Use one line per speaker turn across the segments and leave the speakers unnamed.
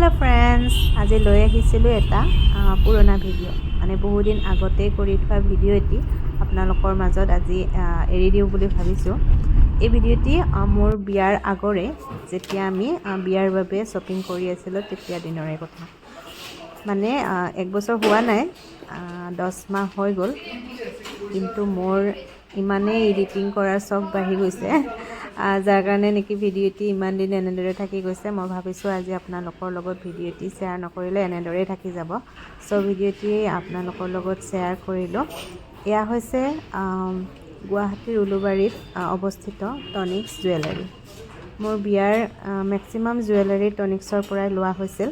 Hello friends आज লৈ আহিছিলোঁ এটা পুৰণা ভিডিঅ' মানে বহু দিন আগতে কৰি থোৱা ভিডিঅ' এটি আপোনালোকৰ মাজত আজি এৰি দিওঁ বুলি ভাবিছোঁ। এই ভিডিঅ'টি মোৰ বিয়াৰ আগৰে যেতিয়া আমি বিয়াৰ বাবে শ্বপিং কৰি আছিলোঁ তেতিয়া দিনৰে কথা। মানে এক বছৰ হোৱা নাই, 10 মাহ হৈ গ'ল, কিন্তু মোৰ ইমানেই এডিটিং কৰাৰ চখ বাঢ়ি গৈছে যাৰ কাৰণে নেকি ভিডিঅ'টি ইমান দিন এনেদৰে থাকি গৈছে। মই ভাবিছোঁ আজি আপোনালোকৰ লগত ভিডিঅ'টি শ্বেয়াৰ নকৰিলে এনেদৰেই থাকি যাব। চ' ভিডিঅ'টি আপোনালোকৰ লগত শ্বেয়াৰ কৰিলোঁ। এয়া হৈছে গুৱাহাটীৰ উলুবাৰীত অৱস্থিত টনিক্স জুৱেলাৰী। মোৰ বিয়াৰ মেক্সিমাম জুৱেলাৰী টনিক্সৰ পৰাই লোৱা হৈছিল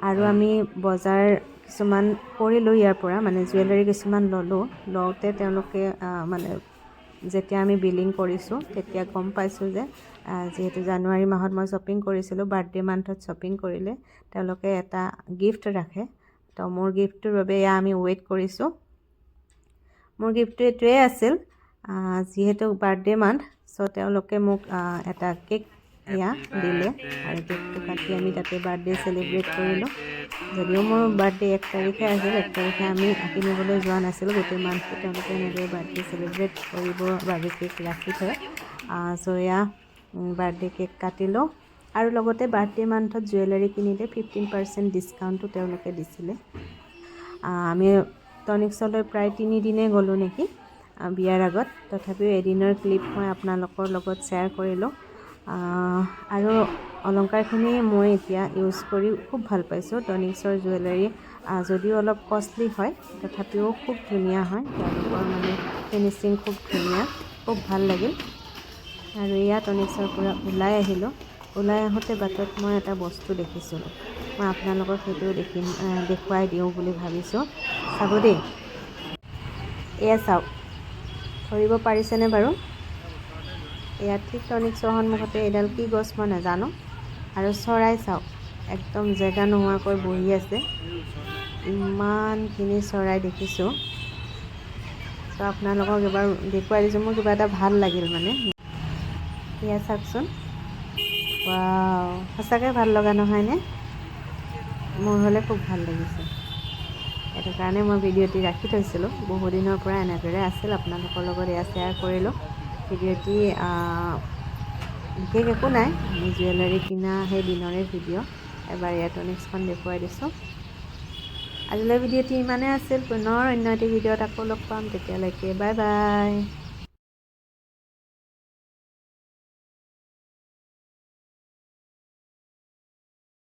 আৰু আমি বজাৰ কিছুমান কৰিলোঁ ইয়াৰ পৰা, মানে জুৱেলাৰী কিছুমান লওঁতে তেওঁলোকে মানে যেতিয়া আমি বিলিং কৰিছোঁ তেতিয়া গম পাইছোঁ যে যিহেতু জানুৱাৰী মাহত মই শ্বপিং কৰিছিলোঁ, বাৰ্থডে মান্থত শ্বপিং কৰিলে তেওঁলোকে এটা গিফ্ট ৰাখে। তো মোৰ গিফ্টটোৰ বাবে এয়া আমি ৱেইট কৰিছোঁ। মোৰ গিফ্টটো এইটোৱে আছিল, যিহেতু বাৰ্থডে মান্থ, চ' তেওঁলোকে মোক এটা কেক এয়া দিলে আৰু কেকটো কাটি আমি তাতে বাৰ্থডে চেলিব্ৰেট কৰিলোঁ। যদিও মোৰ বাৰ্থডে 1 তাৰিখে আছিল, 1 তাৰিখে আমি কিনিবলৈ যোৱা নাছিলোঁ। গোটেই মান্থটো তেওঁলোকে এনেদৰে বাৰ্থডে চেলিব্ৰেট কৰিবৰ বাবে কেক ৰাখি থয়। চ' এয়া বাৰ্থডে কেক কাটিলোঁ আৰু লগতে বাৰ্থডে মান্থত জুৱেলাৰী কিনিলে 15% ডিছকাউণ্টটো তেওঁলোকে দিছিলে। আমি টনিক্সলৈ প্ৰায় 3 দিনে গ'লোঁ নেকি বিয়াৰ আগত, তথাপিও এদিনৰ ক্লিপ মই আপোনালোকৰ লগত শ্বেয়াৰ কৰিলোঁ। আৰু অলংকাৰখিনি মই এতিয়া ইউজ কৰি খুব ভাল পাইছোঁ। টনিক্সৰ জুৱেলাৰী যদিও অলপ কষ্টলি হয় তথাপিও খুব ধুনীয়া হয়, তেওঁলোকৰ মানে ফিনিচিং খুব ধুনীয়া, খুব ভাল লাগিল। আৰু এয়া টনিক্সৰ পৰা ওলাই আহিলোঁ। ওলাই আহোঁতে বাটত মই এটা বস্তু দেখিছিলোঁ, মই আপোনালোকক সেইটোও দেখুৱাই দিওঁ বুলি ভাবিছোঁ। চাব দেই, এয়া চাওক, ধৰিব পাৰিছেনে বাৰু? এয়া ঠিক টনিক্সৰ সন্মুখতে এডাল কি গছ মই নাজানো। আৰু চৰাই চাওক, একদম জেগা নোহোৱাকৈ বহি আছে, ইমানখিনি চৰাই দেখিছোঁ। চ' আপোনালোকক এবাৰ দেখুৱাই দিছোঁ, মোৰ কিবা এটা ভাল লাগিল মানে। এয়া চাওকচোন, ৱাও, সঁচাকৈ ভাল লগা নহয়নে? মোৰ হ'লে খুব ভাল লাগিছে, সেইটো কাৰণে মই ভিডিঅ'টি ৰাখি থৈছিলোঁ। বহুদিনৰ পৰা এনেদৰে আছিল, আপোনালোকৰ লগত এয়া শ্বেয়াৰ কৰিলোঁ। ভিডিঅ'টি বিশেষ একো নাই, আমি জুৱেলাৰী কিনা সেই দিনৰে ভিডিঅ'। এবাৰ এয়া টনিক্সখন দেখুৱাই দিছোঁ। আজিলৈ ভিডিঅ'টি ইমানেই আছিল। পুনৰ অন্য এটি ভিডিঅ'ত আকৌ লগ পাম, তেতিয়ালৈকে বাই বাই।